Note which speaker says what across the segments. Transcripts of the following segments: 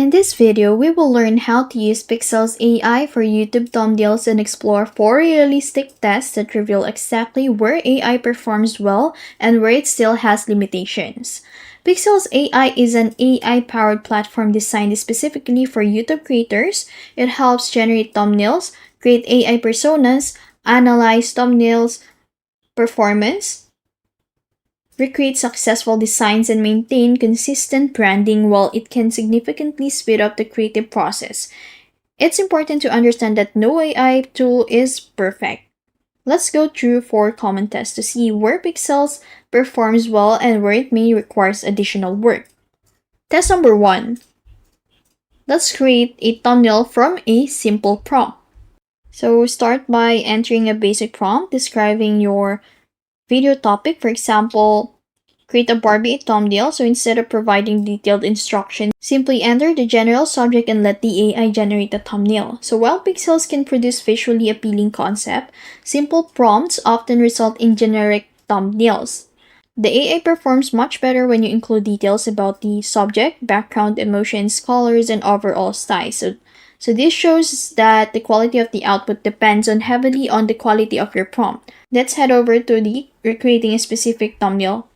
Speaker 1: In this video, we will learn how to use Pikzels AI for YouTube thumbnails and explore 4 realistic tests that reveal exactly where AI performs well and where it still has limitations. Pikzels AI is an AI-powered platform designed specifically for YouTube creators. It helps generate thumbnails, create AI personas, analyze thumbnails performance, recreate successful designs, and maintain consistent branding. While it can significantly speed up the creative process, it's important to understand that no AI tool is perfect. Let's go through 4 common tests to see where Pikzels performs well and where it may require additional work. Test number 1. Let's create a thumbnail from a simple prompt. So start by entering a basic prompt describing your video topic. For example, create a Barbie thumbnail. So instead of providing detailed instructions, simply enter the general subject and let the AI generate the thumbnail. So while Pikzels can produce visually appealing concept, simple prompts often result in generic thumbnails. The AI performs much better when you include details about the subject, background, emotions, colors, and overall style. So this shows that the quality of the output depends heavily on the quality of your prompt. Let's head over to the recreating a specific thumbnail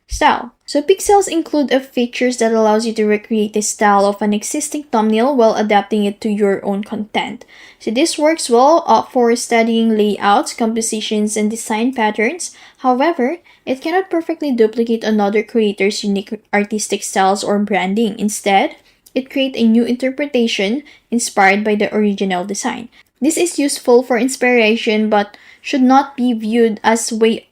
Speaker 1: style. So Pikzels include features that allows you to recreate the style of an existing thumbnail while adapting it to your own content. So this works well for studying layouts, compositions, and design patterns. However, it cannot perfectly duplicate another creator's unique artistic styles or branding. Instead, it creates a new interpretation inspired by the original design. This is useful for inspiration but should not be viewed as a way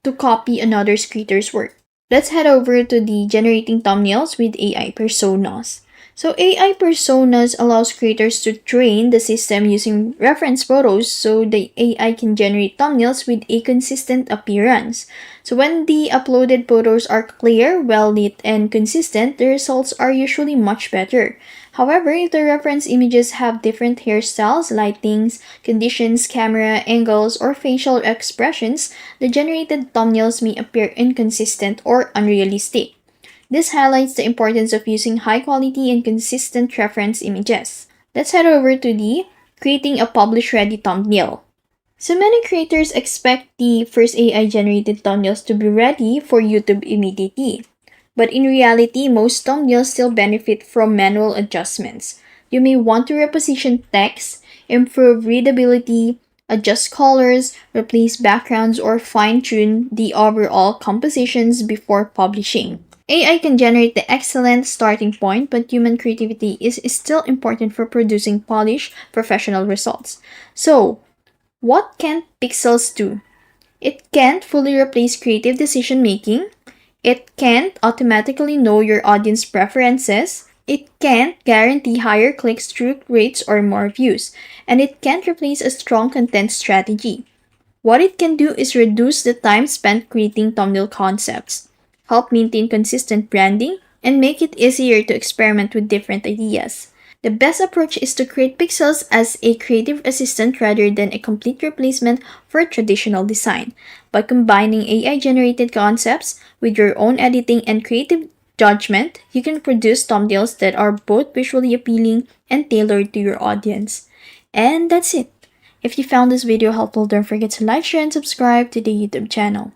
Speaker 1: to copy another creator's work. Let's head over to the generating thumbnails with AI personas. So AI personas allows creators to train the system using reference photos so the AI can generate thumbnails with a consistent appearance. So when the uploaded photos are clear, well lit, and consistent, the results are usually much better. However, if the reference images have different hairstyles, lightings, conditions, camera angles, or facial expressions, the generated thumbnails may appear inconsistent or unrealistic. This highlights the importance of using high-quality and consistent reference images. Let's head over to the creating a publish-ready thumbnail. So many creators expect the first AI-generated thumbnails to be ready for YouTube immediately. But in reality, most thumbnails still benefit from manual adjustments. You may want to reposition text, improve readability, adjust colors, replace backgrounds, or fine-tune the overall compositions before publishing. AI can generate the excellent starting point, but human creativity is still important for producing polished, professional results. So, what can Pikzels do? It can't fully replace creative decision-making. It can't automatically know your audience preferences. It can't guarantee higher click-through rates or more views. And it can't replace a strong content strategy. What it can do is reduce the time spent creating thumbnail concepts, help maintain consistent branding, and make it easier to experiment with different ideas. The best approach is to create Pikzels as a creative assistant rather than a complete replacement for traditional design. By combining AI-generated concepts with your own editing and creative judgment, you can produce thumbnails that are both visually appealing and tailored to your audience. And that's it. If you found this video helpful, don't forget to like, share, and subscribe to the YouTube channel.